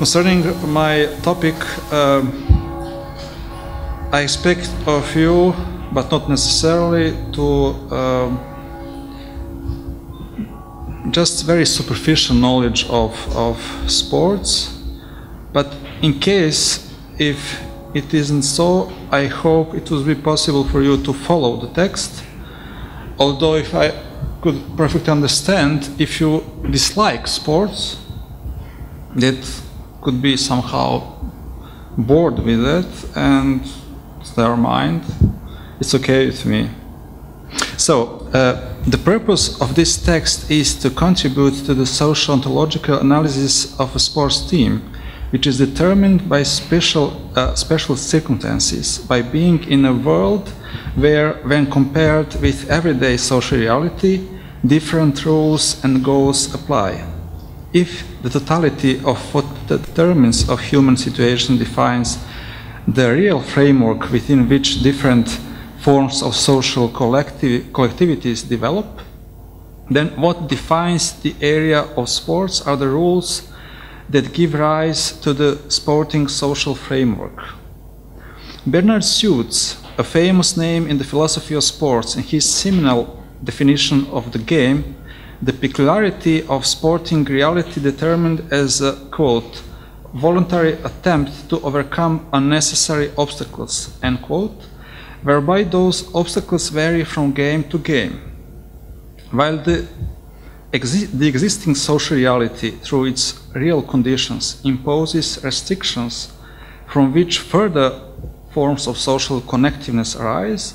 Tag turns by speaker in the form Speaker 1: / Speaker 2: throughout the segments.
Speaker 1: Concerning my topic, I expect of you, but not necessarily, to just very superficial knowledge of sports. But in case if it isn't so, I hope it will be possible for you to follow the text. Although if I could perfectly understand, if you dislike sports, that could be somehow bored with it, and it's their mind. It's okay with me. So, the purpose of this text is to contribute to the social ontological analysis of a sports team, which is determined by special circumstances, by being in a world where, when compared with everyday social reality, different rules and goals apply. If the totality of what determines a human situation defines the real framework within which different forms of social collectivities develop, then what defines the area of sports are the rules that give rise to the sporting social framework. Bernard Suits, a famous name in the philosophy of sports, in his seminal definition of the game, the peculiarity of sporting reality determined as a, quote, voluntary attempt to overcome unnecessary obstacles, end quote, whereby those obstacles vary from game to game. While the existing social reality, through its real conditions, imposes restrictions from which further forms of social connectiveness arise,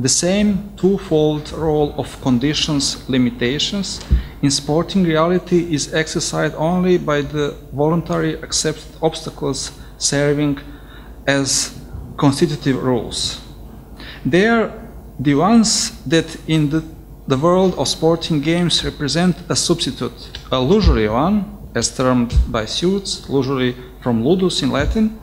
Speaker 1: the same twofold role of conditions, limitations, in sporting reality is exercised only by the voluntary accepted obstacles serving as constitutive rules. They are the ones that in the world of sporting games represent a substitute, a illusory one, as termed by Suits, illusory from ludus in Latin.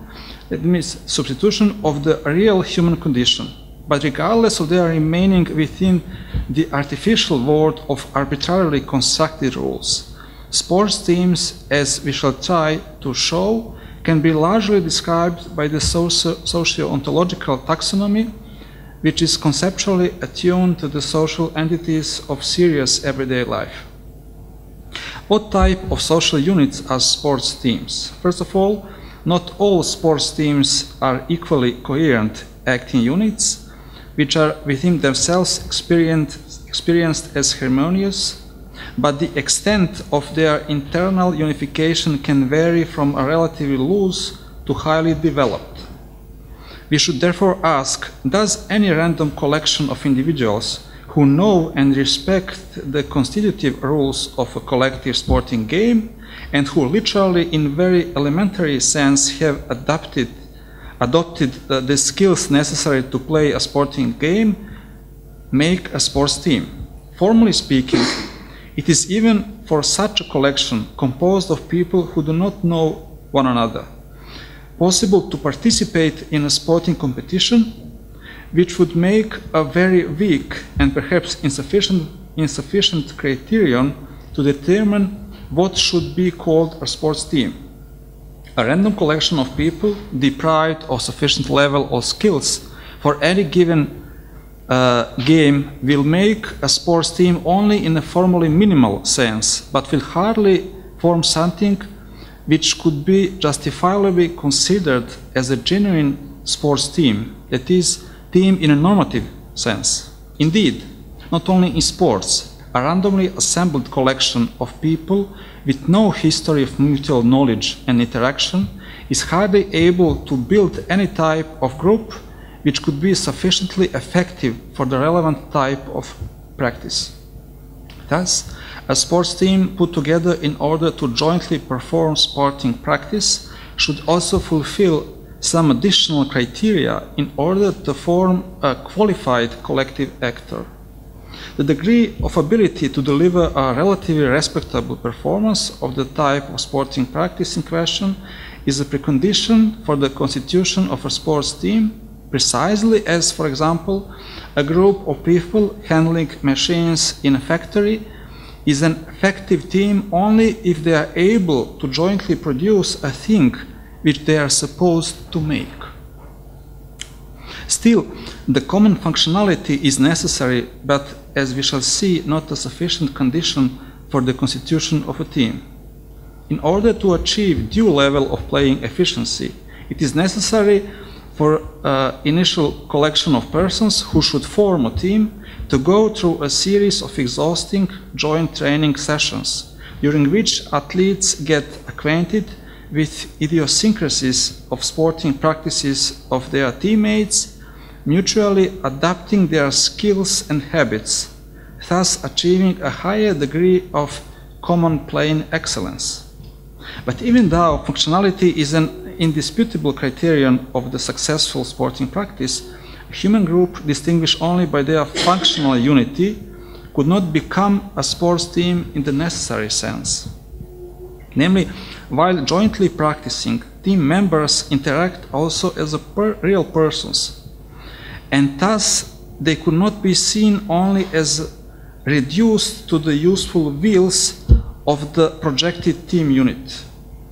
Speaker 1: That means substitution of the real human condition. But regardless of their remaining within the artificial world of arbitrarily constructed rules, sports teams, as we shall try to show, can be largely described by the socio-ontological taxonomy, which is conceptually attuned to the social entities of serious everyday life. What type of social units are sports teams? First of all, not all sports teams are equally coherent acting units, which are within themselves experienced as harmonious, but the extent of their internal unification can vary from a relatively loose to highly developed. We should therefore ask, does any random collection of individuals who know and respect the constitutive rules of a collective sporting game and who literally in very elementary sense have adopted the skills necessary to play a sporting game, make a sports team? Formally speaking, it is even for such a collection composed of people who do not know one another possible to participate in a sporting competition, which would make a very weak and perhaps insufficient criterion to determine what should be called a sports team. A random collection of people deprived of sufficient level of skills for any given game will make a sports team only in a formally minimal sense, but will hardly form something which could be justifiably considered as a genuine sports team, that is, team in a normative sense. Indeed, not only in sports, a randomly assembled collection of people with no history of mutual knowledge and interaction is hardly able to build any type of group which could be sufficiently effective for the relevant type of practice. Thus, a sports team put together in order to jointly perform sporting practice should also fulfill some additional criteria in order to form a qualified collective actor. The degree of ability to deliver a relatively respectable performance of the type of sporting practice in question is a precondition for the constitution of a sports team, precisely as, for example, a group of people handling machines in a factory is an effective team only if they are able to jointly produce a thing which they are supposed to make. Still, the common functionality is necessary, but as we shall see, not a sufficient condition for the constitution of a team. In order to achieve due level of playing efficiency, it is necessary for initial collection of persons who should form a team to go through a series of exhausting joint training sessions, during which athletes get acquainted with idiosyncrasies of sporting practices of their teammates, mutually adapting their skills and habits, thus achieving a higher degree of common playing excellence. But even though functionality is an indisputable criterion of the successful sporting practice, a human group distinguished only by their functional unity could not become a sports team in the necessary sense. Namely, while jointly practicing, team members interact also as real persons, and thus they could not be seen only as reduced to the useful wheels of the projected team unit.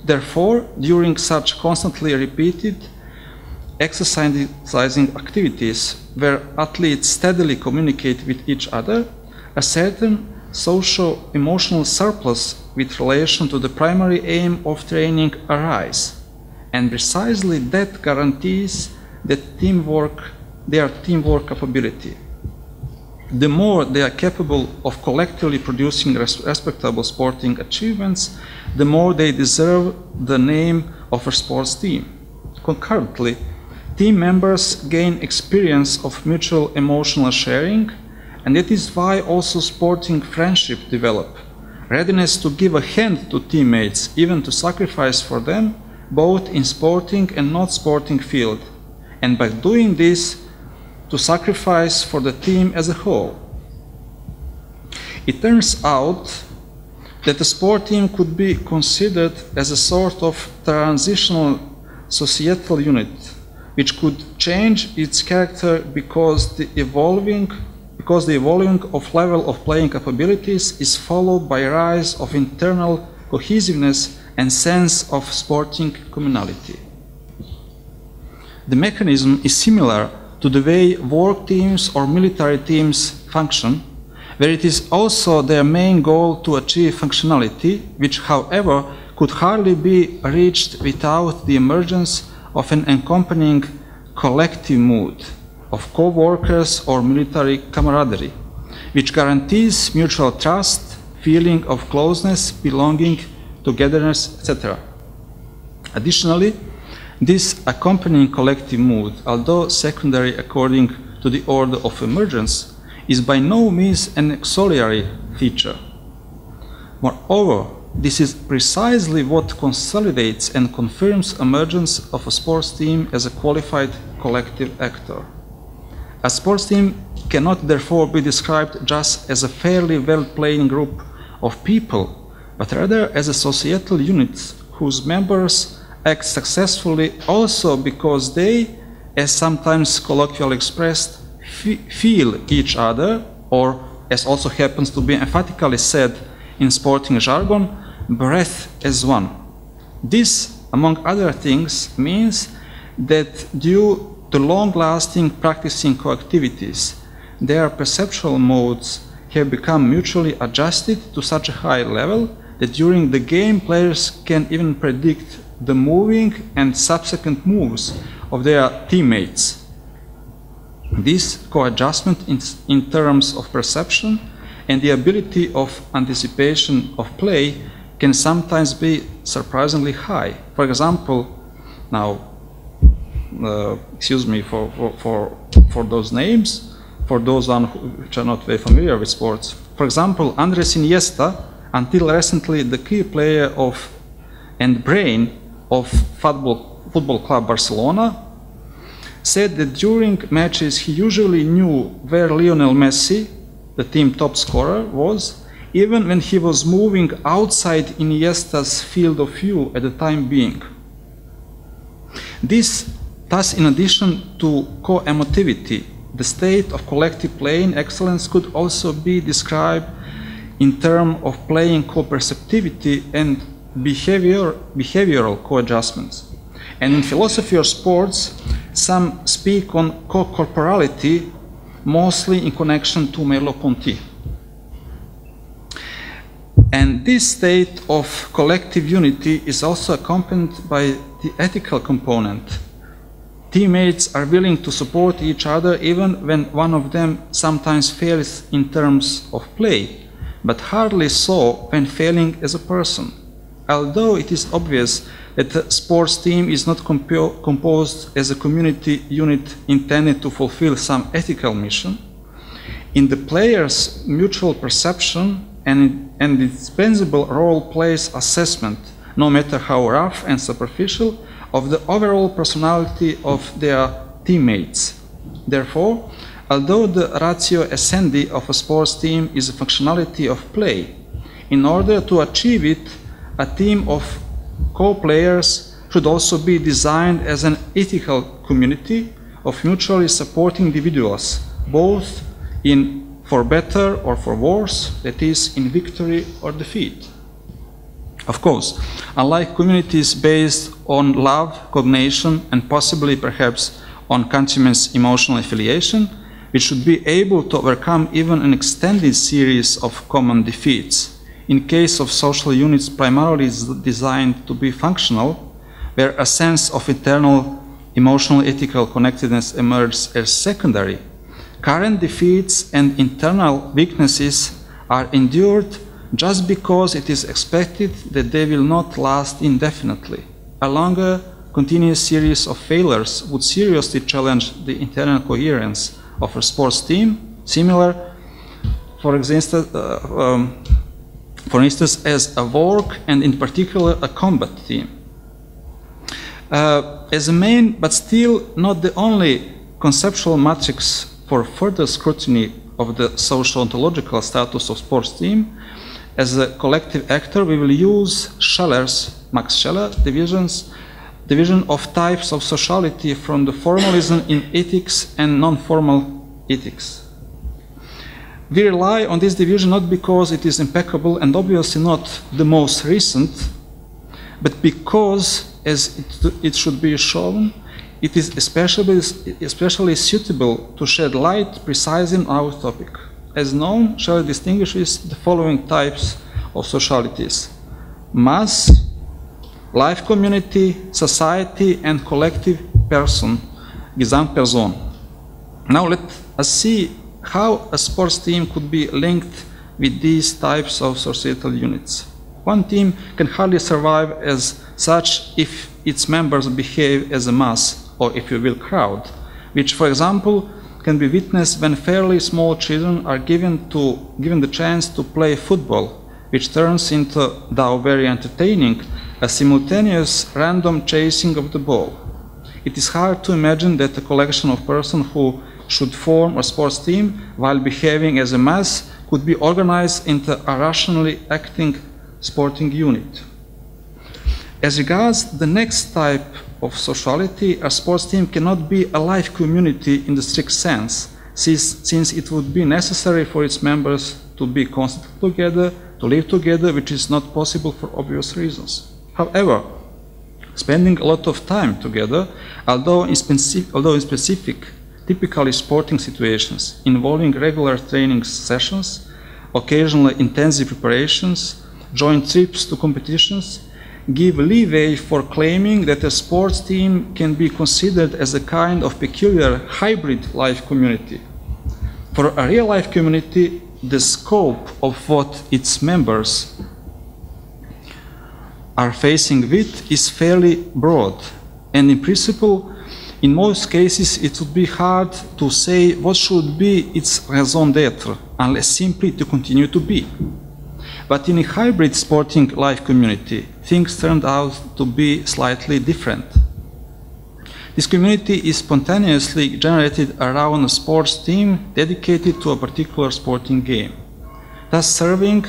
Speaker 1: Therefore, during such constantly repeated exercising activities where athletes steadily communicate with each other, a certain socio-emotional surplus with relation to the primary aim of training arise, and precisely that guarantees that their teamwork capability. The more they are capable of collectively producing respectable sporting achievements, the more they deserve the name of a sports team. Concurrently, team members gain experience of mutual emotional sharing, and that is why also sporting friendship develop, readiness to give a hand to teammates, even to sacrifice for them, both in sporting and not sporting field, and by doing this, to sacrifice for the team as a whole. It turns out that a sport team could be considered as a sort of transitional societal unit, which could change its character because the evolving of level of playing capabilities is followed by a rise of internal cohesiveness and sense of sporting communality. The mechanism is similar to the way work teams or military teams function, where it is also their main goal to achieve functionality, which, however, could hardly be reached without the emergence of an accompanying collective mood of co-workers or military camaraderie, which guarantees mutual trust, feeling of closeness, belonging, togetherness, etc. Additionally, this accompanying collective mood, although secondary according to the order of emergence, is by no means an auxiliary feature. Moreover, this is precisely what consolidates and confirms emergence of a sports team as a qualified collective actor. A sports team cannot therefore be described just as a fairly well-playing group of people, but rather as a societal unit whose members act successfully also because they, as sometimes colloquially expressed, feel each other, or as also happens to be emphatically said in sporting jargon, breath as one. This, among other things, means that due to long-lasting practicing coactivities, their perceptual modes have become mutually adjusted to such a high level that during the game players can even predict the moving and subsequent moves of their teammates. This co-adjustment in terms of perception and the ability of anticipation of play can sometimes be surprisingly high. For example, now, excuse me for those names, for those which are not very familiar with sports. For example, Andres Iniesta, until recently the key player of and brain of Football Club Barcelona, said that during matches he usually knew where Lionel Messi, the team top scorer, was, even when he was moving outside Iniesta's field of view at the time being. This, thus, in addition to co-emotivity, the state of collective playing excellence could also be described in terms of playing co-perceptivity and behavioral co-adjustments. And in philosophy of sports, some speak on co-corporality, mostly in connection to Merleau-Ponty. And this state of collective unity is also accompanied by the ethical component. Teammates are willing to support each other even when one of them sometimes fails in terms of play, but hardly so when failing as a person. Although it is obvious that a sports team is not composed as a community unit intended to fulfill some ethical mission, in the players' mutual perception an indispensable role plays assessment, no matter how rough and superficial, of the overall personality of their teammates. Therefore, although the ratio essendi of a sports team is a functionality of play, in order to achieve it, a team of co-players should also be designed as an ethical community of mutually supporting individuals, both for better or for worse, that is, in victory or defeat. Of course, unlike communities based on love, cognation, and possibly perhaps on countrymen's emotional affiliation, we should be able to overcome even an extended series of common defeats. In case of social units primarily designed to be functional, where a sense of internal emotional ethical connectedness emerges as secondary, current defeats and internal weaknesses are endured just because it is expected that they will not last indefinitely. A longer, continuous series of failures would seriously challenge the internal coherence of a sports team, similar, for instance, as a work and in particular a combat team. As a main, but still not the only conceptual matrix for further scrutiny of the social-ontological status of sports team, as a collective actor, we will use Max Scheller's division of types of sociality from the formalism in ethics and non-formal ethics. We rely on this division not because it is impeccable and obviously not the most recent, but because, as it should be shown, it is especially suitable to shed light precisely on our topic. As known, Scheller distinguishes the following types of socialities: mass, life community, society, and collective person, Gesamtperson. Now let us see how a sports team could be linked with these types of societal units. One team can hardly survive as such if its members behave as a mass, or if you will, crowd, which, for example, can be witnessed when fairly small children are given the chance to play football, which turns into, though very entertaining, a simultaneous random chasing of the ball. It is hard to imagine that a collection of persons who should form a sports team while behaving as a mass could be organized into a rationally acting sporting unit. As regards the next type of sociality, a sports team cannot be a life community in the strict sense, since it would be necessary for its members to be constantly together, to live together, which is not possible for obvious reasons. However, spending a lot of time together, although in specific, typically sporting situations involving regular training sessions, occasionally intensive preparations, joint trips to competitions, give leeway for claiming that a sports team can be considered as a kind of peculiar hybrid life community. For a real life community, the scope of what its members are facing with is fairly broad, and in principle, in most cases, it would be hard to say what should be its raison d'être, unless simply to continue to be. But in a hybrid sporting life community, things turned out to be slightly different. This community is spontaneously generated around a sports team dedicated to a particular sporting game, thus serving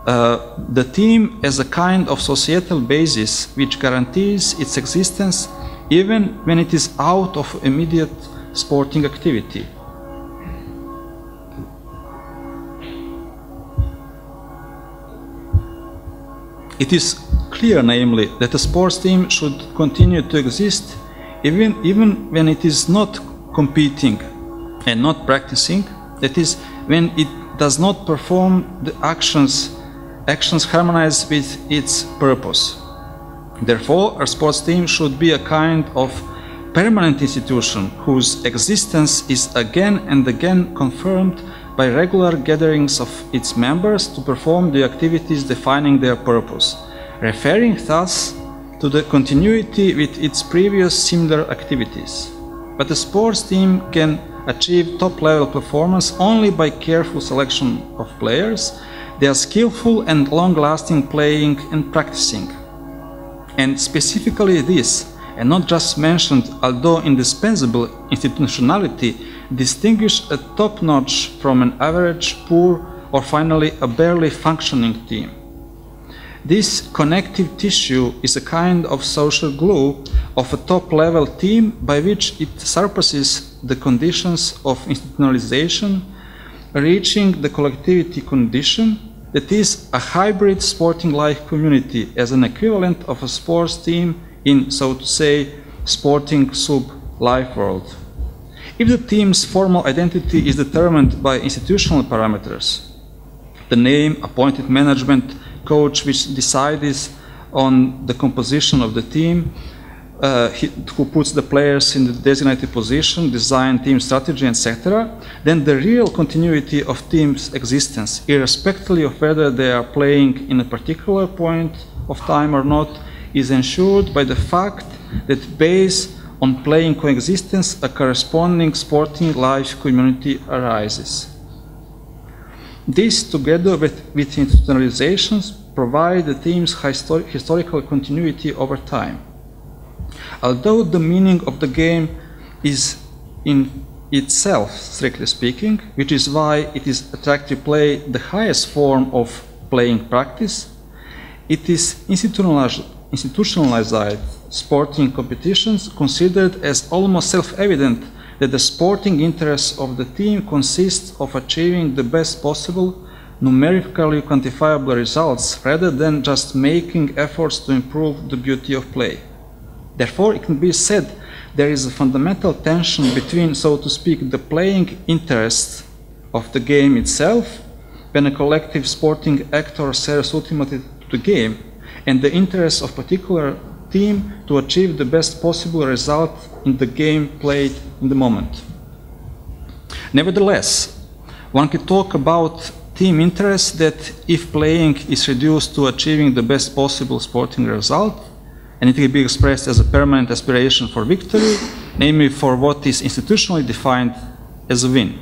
Speaker 1: the team as a kind of societal basis which guarantees its existence even when it is out of immediate sporting activity. It is clear, namely, that a sports team should continue to exist even when it is not competing and not practicing, that is, when it does not perform the actions harmonized with its purpose. Therefore, a sports team should be a kind of permanent institution whose existence is again and again confirmed by regular gatherings of its members to perform the activities defining their purpose, referring thus to the continuity with its previous similar activities. But a sports team can achieve top-level performance only by careful selection of players, their skillful and long-lasting playing and practicing. And specifically this, and not just mentioned, although indispensable institutionality, distinguish a top-notch from an average, poor, or finally a barely functioning team. This connective tissue is a kind of social glue of a top-level team by which it surpasses the conditions of institutionalization, reaching the collectivity condition, that is, a hybrid sporting-like community as an equivalent of a sports team in, so to say, sporting sub-life world. If the team's formal identity is determined by institutional parameters, the name, appointed management, coach which decides on the composition of the team, who puts the players in the designated position, design team strategy, etc., then the real continuity of team's existence, irrespectively of whether they are playing in a particular point of time or not, is ensured by the fact that based on playing coexistence, a corresponding sporting life community arises. This, together with institutionalizations, provide the team's historical continuity over time. Although the meaning of the game is in itself, strictly speaking, which is why it is attractive play the highest form of playing practice, it is institutionalized sporting competitions considered as almost self-evident that the sporting interests of the team consists of achieving the best possible numerically quantifiable results rather than just making efforts to improve the beauty of play. Therefore, it can be said there is a fundamental tension between, so to speak, the playing interests of the game itself, when a collective sporting actor serves ultimately to the game, and the interests of particular team to achieve the best possible result in the game played in the moment. Nevertheless, one can talk about team interest that if playing is reduced to achieving the best possible sporting result, and it can be expressed as a permanent aspiration for victory, namely for what is institutionally defined as a win.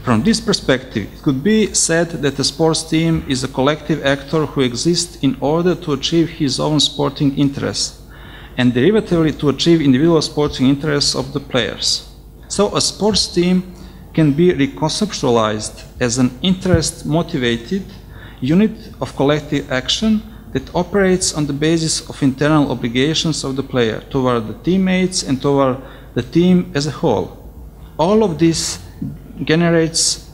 Speaker 1: From this perspective, it could be said that a sports team is a collective actor who exists in order to achieve his own sporting interests, and derivatively to achieve individual sporting interests of the players. So a sports team can be reconceptualized as an interest-motivated unit of collective action that operates on the basis of internal obligations of the player toward the teammates and toward the team as a whole. All of this generates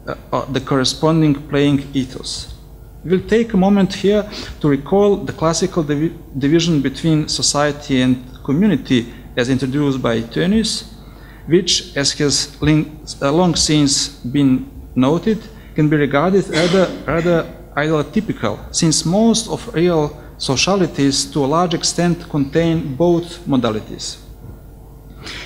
Speaker 1: the corresponding playing ethos. We'll take a moment here to recall the classical division between society and community as introduced by Tönnies, which, as has long since been noted, can be regarded rather ideotypical, since most of real socialities to a large extent contain both modalities.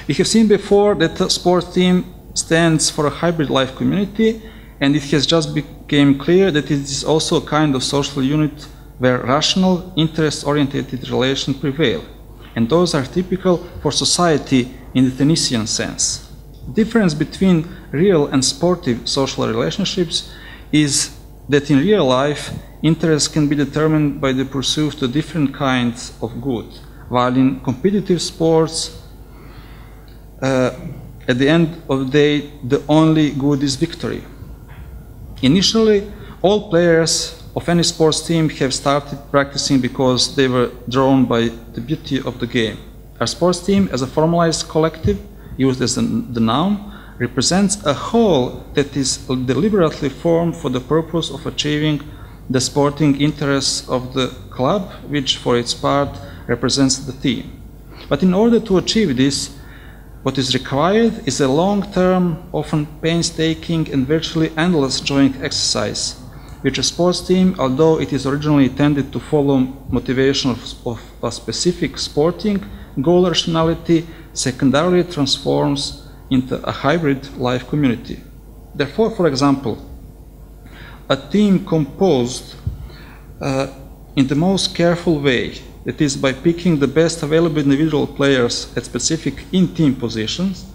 Speaker 1: We have seen before that the sports team stands for a hybrid life community, and it has just become clear that it is also a kind of social unit where rational, interest-oriented relations prevail, and those are typical for society in the Tönniesian sense. The difference between real and sportive social relationships is that in real life, interest can be determined by the pursuit of different kinds of good, while in competitive sports, at the end of the day, the only good is victory. Initially, all players of any sports team have started practicing because they were drawn by the beauty of the game. A sports team, as a formalized collective, used as the noun, represents a whole that is deliberately formed for the purpose of achieving the sporting interests of the club, which for its part represents the team. But in order to achieve this, what is required is a long-term, often painstaking and virtually endless joint exercise, which a sports team, although it is originally intended to follow motivation of a specific sporting goal or rationality, secondarily transforms into a hybrid life community. Therefore, for example, a team composed in the most careful way, that is by picking the best available individual players at specific in-team positions,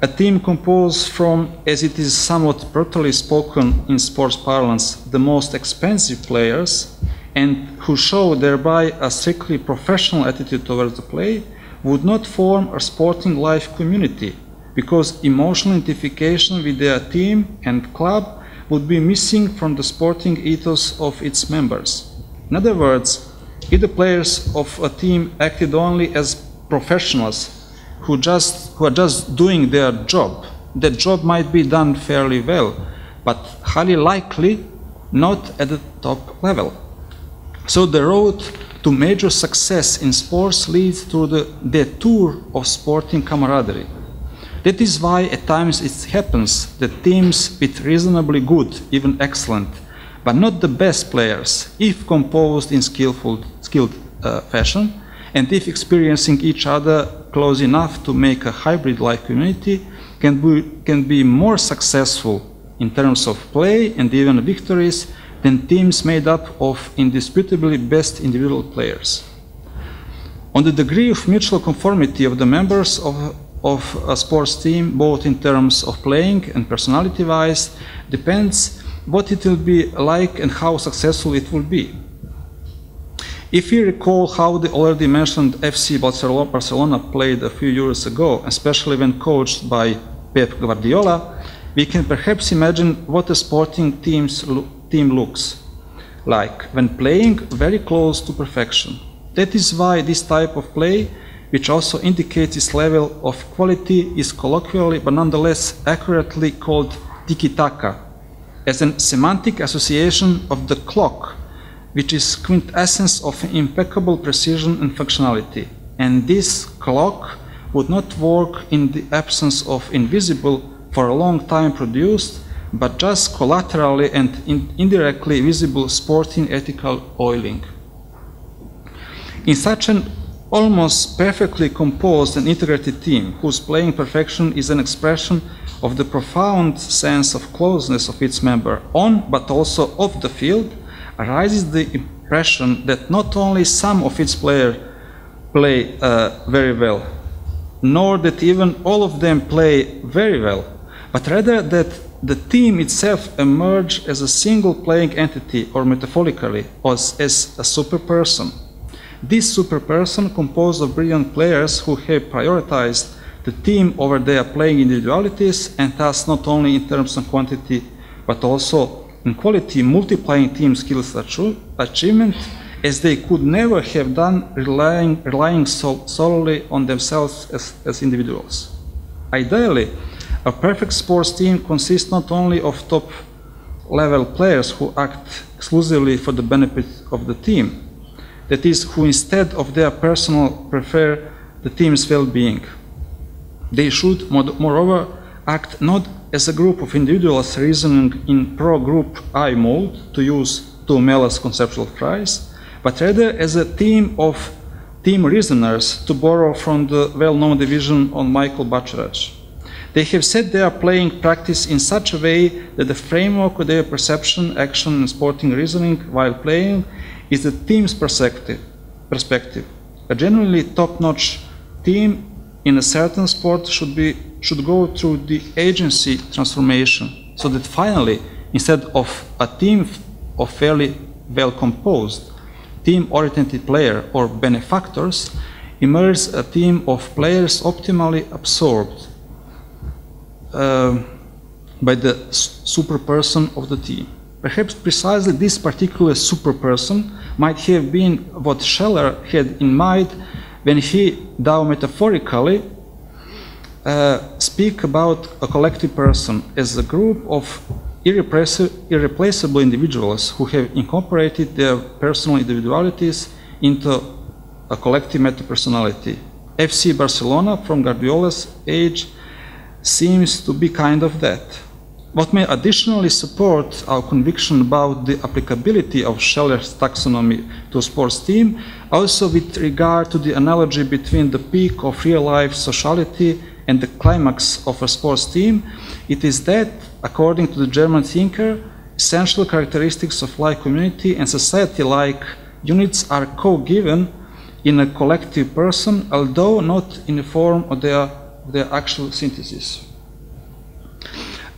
Speaker 1: a team composed from, as it is somewhat brutally spoken in sports parlance, the most expensive players, and who show thereby a strictly professional attitude towards the play, would not form a sporting life community, because emotional identification with their team and club would be missing from the sporting ethos of its members. In other words, if the players of a team acted only as professionals who are just doing their job, the job might be done fairly well, but highly likely not at the top level. So the road to major success in sports leads through the detour of sporting camaraderie. That is why at times it happens that teams with reasonably good, even excellent, but not the best players, if composed in skilled fashion, and if experiencing each other close enough to make a hybrid life community, can be more successful in terms of play and even victories than teams made up of indisputably best individual players. On the degree of mutual conformity of the members of a sports team, both in terms of playing and personality-wise, depends what it will be like and how successful it will be. If you recall how the already mentioned FC Barcelona played a few years ago, especially when coached by Pep Guardiola, we can perhaps imagine what a sporting team looks like when playing very close to perfection. That is why this type of play, which also indicates its level of quality, is colloquially but nonetheless accurately called tiki-taka, as a semantic association of the clock, which is quintessence of impeccable precision and functionality. And this clock would not work in the absence of invisible, for a long time produced, but just collaterally and indirectly visible sporting ethical oiling. In such an almost perfectly composed and integrated team, whose playing perfection is an expression of the profound sense of closeness of its member on, but also off the field, arises the impression that not only some of its players play very well, nor that even all of them play very well, but rather that the team itself emerges as a single playing entity, or metaphorically, as a super person. This super person, composed of brilliant players who have prioritized the team over their playing individualities, and thus not only in terms of quantity, but also in quality, multiplying team skills achievement, as they could never have done relying solely on themselves as individuals. Ideally, a perfect sports team consists not only of top-level players who act exclusively for the benefit of the team, that is, who instead of their personal prefer the team's well-being. They should, moreover, act not as a group of individuals reasoning in pro-group I mode, to use Tuomella's conceptual phrase, but rather as a team of team reasoners, to borrow from the well-known division on Michael Bacharach. They have set their playing practice in such a way that the framework of their perception, action, and sporting reasoning while playing is the team's perspective. A genuinely top-notch team in a certain sport should go through the agency transformation, so that finally, instead of a team of fairly well-composed, team-oriented players or benefactors, emerges a team of players optimally absorbed by the super person of the team. Perhaps precisely this particular super person might have been what Scheller had in mind when he, though metaphorically, speak about a collective person as a group of irreplaceable individuals who have incorporated their personal individualities into a collective meta-personality. FC Barcelona, from Guardiola's age, seems to be kind of that. What may additionally support our conviction about the applicability of Scheller's taxonomy to a sports team, also with regard to the analogy between the peak of real-life sociality and the climax of a sports team, it is that, according to the German thinker, essential characteristics of like community and society-like units are co-given in a collective person, although not in the form of their actual synthesis.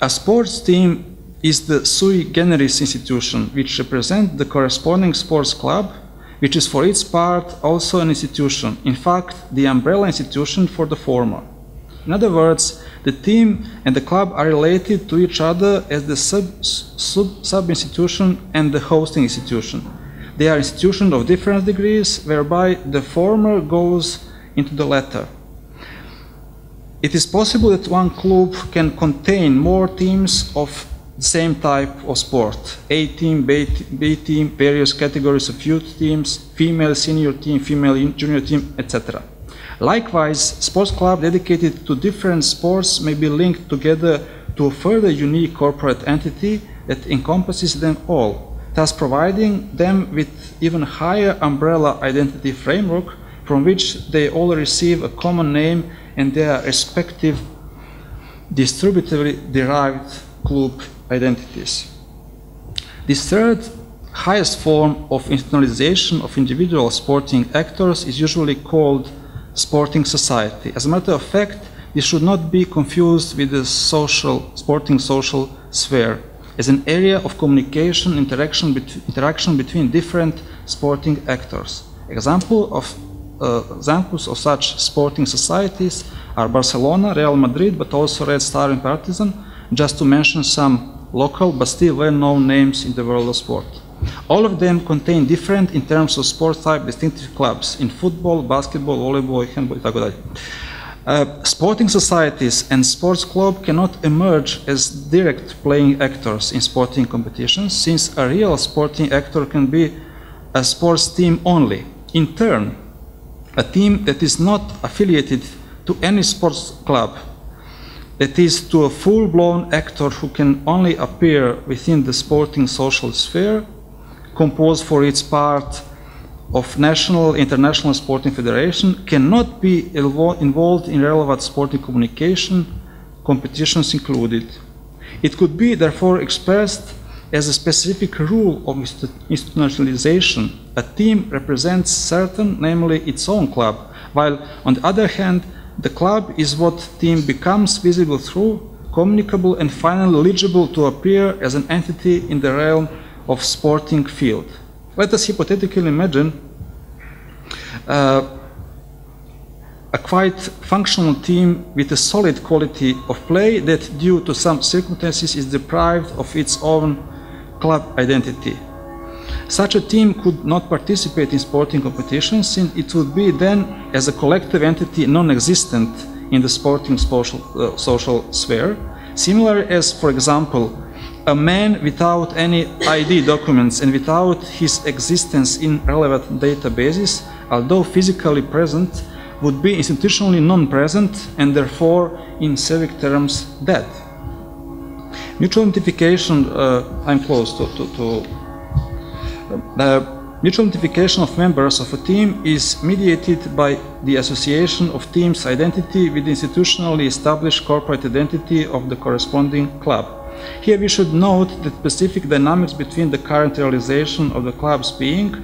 Speaker 1: A sports team is the sui generis institution which represents the corresponding sports club, which is for its part also an institution, in fact, the umbrella institution for the former. In other words, the team and the club are related to each other as the sub-institution and the hosting institution. They are institutions of different degrees, whereby the former goes into the latter. It is possible that one club can contain more teams of the same type of sport: A team, B team, various categories of youth teams, female senior team, female junior team, etc. Likewise, sports clubs dedicated to different sports may be linked together to a further unique corporate entity that encompasses them all, thus providing them with even higher umbrella identity framework from which they all receive a common name and their respective distributively derived club identities. This third highest form of institutionalization of individual sporting actors is usually called sporting society. As a matter of fact, this should not be confused with the sporting social sphere as an area of communication, interaction between different sporting actors. Examples of such sporting societies are Barcelona, Real Madrid, but also Red Star and Partizan, just to mention some local but still well-known names in the world of sport. All of them contain different, in terms of sport type, distinctive clubs in football, basketball, volleyball, handball, etc. Sporting societies and sports clubs cannot emerge as direct playing actors in sporting competitions, since a real sporting actor can be a sports team only. In turn, a team that is not affiliated to any sports club, that is to a full-blown actor who can only appear within the sporting social sphere, composed for its part of national, international sporting federation, cannot be involved in relevant sporting communication, competitions included. It could be therefore expressed as a specific rule of institutionalization. A team represents certain, namely its own club, while on the other hand, the club is what team becomes visible through, communicable and finally legible to appear as an entity in the realm of sporting field. Let us hypothetically imagine a quite functional team with a solid quality of play that due to some circumstances is deprived of its own club identity. Such a team could not participate in sporting competitions, since it would be then as a collective entity non-existent in the sporting social sphere, similar as, for example, a man without any ID documents and without his existence in relevant databases, although physically present, would be institutionally non-present and therefore in civic terms dead. Mutual identification, I'm close to mutual identification of members of a team is mediated by the association of team's identity with the institutionally established corporate identity of the corresponding club. Here we should note the specific dynamics between the current realization of the club's being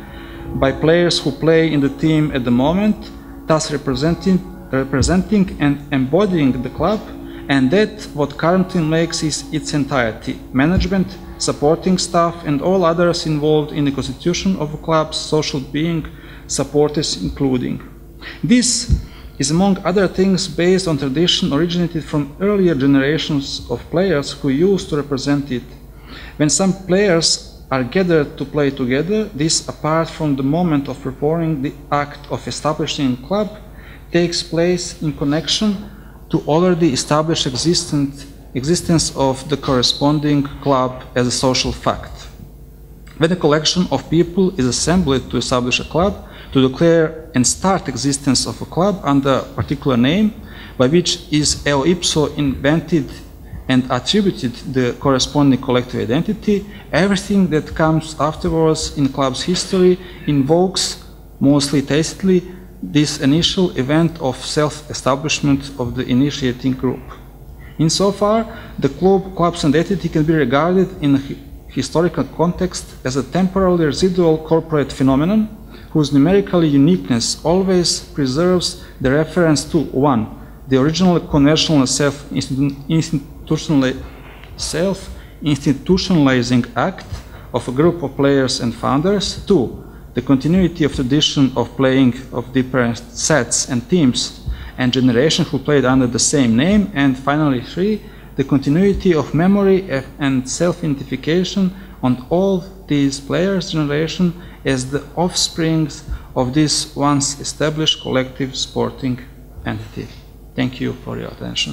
Speaker 1: by players who play in the team at the moment, thus representing and embodying the club, and that what currently makes is its entirety: management, supporting staff, and all others involved in the constitution of a club's social being, supporters including. This is, among other things, based on tradition originated from earlier generations of players who used to represent it. When some players are gathered to play together, this, apart from the moment of performing the act of establishing a club, takes place in connection to already established existent existence of the corresponding club as a social fact. When a collection of people is assembled to establish a club, to declare and start existence of a club under a particular name, by which is eo ipso invented and attributed the corresponding collective identity, everything that comes afterwards in club's history invokes, mostly tacitly, this initial event of self-establishment of the initiating group. Insofar, the club's identity can be regarded in a historical context as a temporally residual corporate phenomenon whose numerical uniqueness always preserves the reference to 1. The original conventional self-institutionalizing act of a group of players and founders. 2. The continuity of tradition of playing of different sets and teams and generations who played under the same name. And finally 3. The continuity of memory and self-identification on all these players' generation as the offsprings of this once established collective sporting entity. Thank you for your attention.